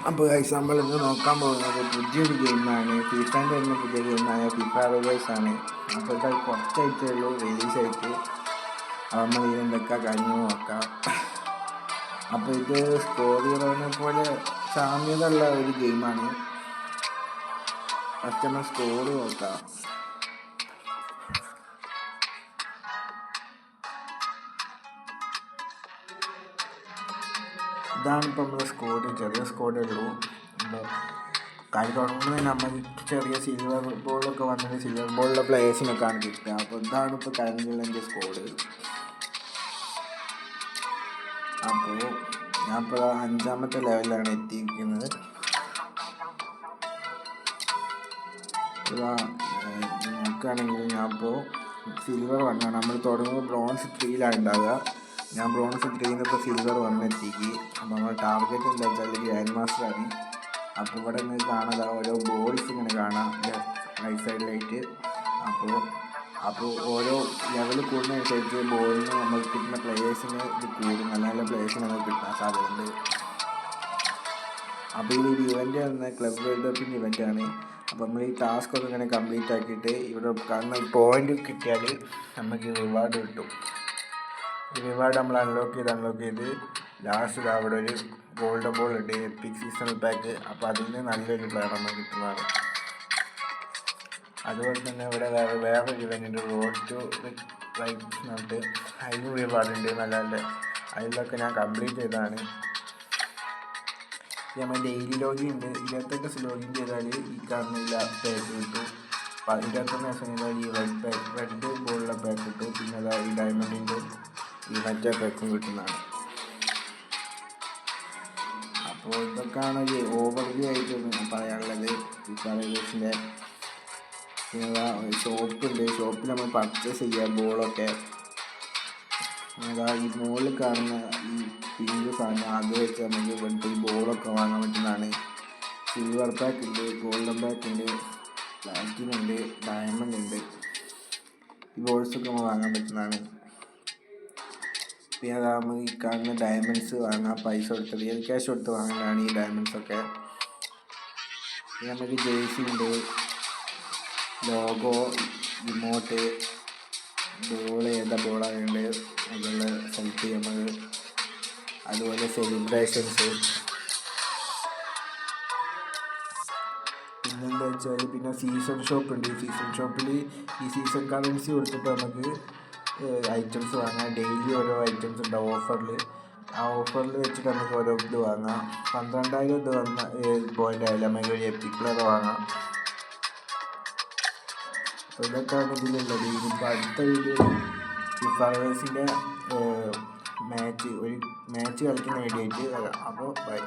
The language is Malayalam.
അപ്പോൾ ഗൈസ് നമ്മൾ ഇന്ന് നോക്കാൻ പോകുന്നത് പുതിയൊരു ഗെയിമാണ്. ഫിഫാൻ്റെ തന്നെ പുതിയ ഗെയിമായ ഫിഫ റിവേഴ്സ് ആണ്. അപ്പോൾ ഇത് കുറച്ചായിട്ടേ ഉള്ളൂ റിലീസായിട്ട്. നമ്മൾ ഇതിൽ എന്തൊക്കെ കാര്യങ്ങൾ നോക്കാം. അപ്പോൾ ഇത് സ്കോർ ചെയ്യുന്നതിനെ പോലെ സാമ്യതയുള്ള ഒരു ഗെയിമാണ്. ഫസ്റ്റ് നമ്മൾ സ്കോർ നോക്കാം. ഇതാണ് ഇപ്പോൾ നമ്മുടെ സ്കോഡ്. ചെറിയ സ്കോഡേ ഉള്ളൂ. കളി തുടങ്ങുമ്പോൾ നമ്മൾ ചെറിയ സിൽവർ ബോളൊക്കെ വന്നിട്ട് സിൽവർ ബോളിലെ പ്ലേയേഴ്സിനൊക്കെയാണ് കിട്ടുക. അപ്പോൾ ഇതാണ് ഇപ്പോൾ കറണ്ടിലുള്ള എൻ്റെ സ്കോഡ്. അപ്പോൾ ഞാൻ ഇപ്പോൾ 5ാമത്തെ ലെവലിലാണ് എത്തിയിരിക്കുന്നത്. നോക്കുകയാണെങ്കിൽ ഞാൻ ഇപ്പോൾ സിൽവർ 1 നമ്മൾ തുടങ്ങുമ്പോൾ ബ്രോൺസ് 3യിലാണ് ഉണ്ടാവുക. ഞാൻ ബ്രോൺസ് 3യിൽ ഇപ്പോൾ സിൽവർ 1 എത്തിക്ക്. അപ്പോൾ നമ്മൾ ടാർഗറ്റ് എന്താ വെച്ചാൽ ഗ്രാൻഡ് മാസ്റ്ററാണ്. അപ്പോൾ ഇവിടെ നിങ്ങൾക്ക് കാണാതെ ഓരോ ബോൾസ് ഇങ്ങനെ കാണാം റൈറ്റ് സൈഡിലായിട്ട്. അപ്പോൾ ഓരോ ലെവൽ കൂടുന്നതനുസരിച്ച് ബോളിന് നമ്മൾ കിട്ടുന്ന പ്ലേയേഴ്സിന് ഇത് കൂടും. നല്ല നല്ല പ്ലേയേഴ്സിന് നമുക്ക് കിട്ടാൻ സാധ്യതയുണ്ട്. അപ്പോൾ ഇതിൽ ഇവൻ്റ് വന്ന ക്ലബ് വേൾഡ് കപ്പിൻ്റെ ഇവൻ്റാണ്. അപ്പോൾ നമ്മൾ ഈ ടാസ്കൊക്കെ ഇങ്ങനെ കംപ്ലീറ്റ് ആക്കിയിട്ട് ഇവിടെ കാണുന്ന പോയിൻ്റ് കിട്ടിയാൽ നമുക്ക് റിവാർഡ് കിട്ടും. ഈ റിവാർഡ് നമ്മൾ അൺലോക്ക് ചെയ്ത് ലാസ്റ്റ് അവിടെ ഒരു ഗോൾഡൻ ബോൾ ഉണ്ട്, എപ്പിക് സീസണൽ പാക്ക്. അപ്പോൾ അതിൽ നിന്ന് നല്ലൊരു പ്ലെയർ നമുക്ക് കിട്ടുന്നതാണ്. അതുപോലെ തന്നെ ഇവിടെ വേറൊരു ഇവൻ്റ് റോഡ് ടു റൈറ്റ് എന്നിട്ട് അതിനും റിവാർഡുണ്ട് നല്ല നല്ല. അതിലൊക്കെ ഞാൻ കംപ്ലീറ്റ് ചെയ്തതാണ്. നമ്മൾ ഡെയിലി ലോഗിൻ ഉണ്ട്. 28 ദിവസം ലോഗിൻ ചെയ്താൽ ഈ കാണുന്നില്ല പാക്ക് കിട്ടും. 21 ദിവസം ചെയ്താൽ ഈ റെഡ് ബോളിലെ പാക്ക് കിട്ടും. പിന്നെ അതാ ഈ ഡയമണ്ടിൻ്റെ ഈ മറ്റേ പാക്കും കിട്ടുന്നതാണ്. അപ്പോൾ ഇതൊക്കെയാണ് ഒരു ഓവർവ്യൂ ആയിട്ട് പറയാനുള്ളത് ഫിഫ റിവേഴ്സിൻ്റെ. പിന്നെ ഷോപ്പുണ്ട്. ഷോപ്പിൽ നമ്മൾ പർച്ചേസ് ചെയ്യുക ബോളൊക്കെ. ഈ മുകളിൽ കാണുന്ന ഈ പിങ്ക് സാധനം അത് വെച്ച് നമുക്ക് ഇവിടുത്തെ ഈ ബോളൊക്കെ വാങ്ങാൻ പറ്റുന്നതാണ്. സിൽവർ പാക്ക് ഉണ്ട്, ഗോൾഡൻ പാക്ക് ഉണ്ട്, പ്ലാറ്റിനം ഉണ്ട്, ഡയമണ്ട് ഉണ്ട്. ഈ ബോൾസൊക്കെ നമ്മൾ വാങ്ങാൻ പറ്റുന്നതാണ്. പിന്നെ അതാകുമ്പോൾ ഈ കാണുന്ന ഡയമണ്ട്സ് വാങ്ങാം. പൈസ കൊടുത്ത് റിയൽ ക്യാഷ് കൊടുത്ത് വാങ്ങാനാണ് ഈ ഡയമണ്ട്സൊക്കെ. പിന്നെ നമുക്ക് ജേഴ്സി ഉണ്ട്, ലോഗോ, ഇമോട്ട്, ബോൾ ഏതാ ബോളാണ് അതുപോലെ സെലക്ട് നമ്മൾ. അതുപോലെ സെലിബ്രേഷൻസ്. പിന്നെന്താ വെച്ചാൽ പിന്നെ സീസൺ ഷോപ്പ് ഉണ്ട്. സീസൺ ഷോപ്പിൽ ഈ സീസൺ കറൻസി കൊടുത്തിട്ട് നമുക്ക് ഐറ്റംസ് വാങ്ങാം. ഡെയിലി ഓരോ ഐറ്റംസ് ഉണ്ടാവും ഓഫറിൽ. ആ ഓഫറിൽ വെച്ചിട്ട് നമുക്ക് ഓരോ ഇത് വാങ്ങാം. 12,000 ഇത് വന്ന പോയിൻ്റ് ആയാലും നമുക്ക് ഒരു എപ്പിക് പ്ലെയർ വാങ്ങാം. അപ്പോൾ ഇതൊക്കെയാണ് ഇതിലുള്ളത്. ഇനിയിപ്പോൾ അടുത്ത വീഡിയോ ഫിഫ റിവേഴ്സിൻ്റെ ഒരു മാച്ച് കളിക്കുന്ന വീഡിയോ ആയിട്ട് വരാം. അപ്പോൾ ബൈ.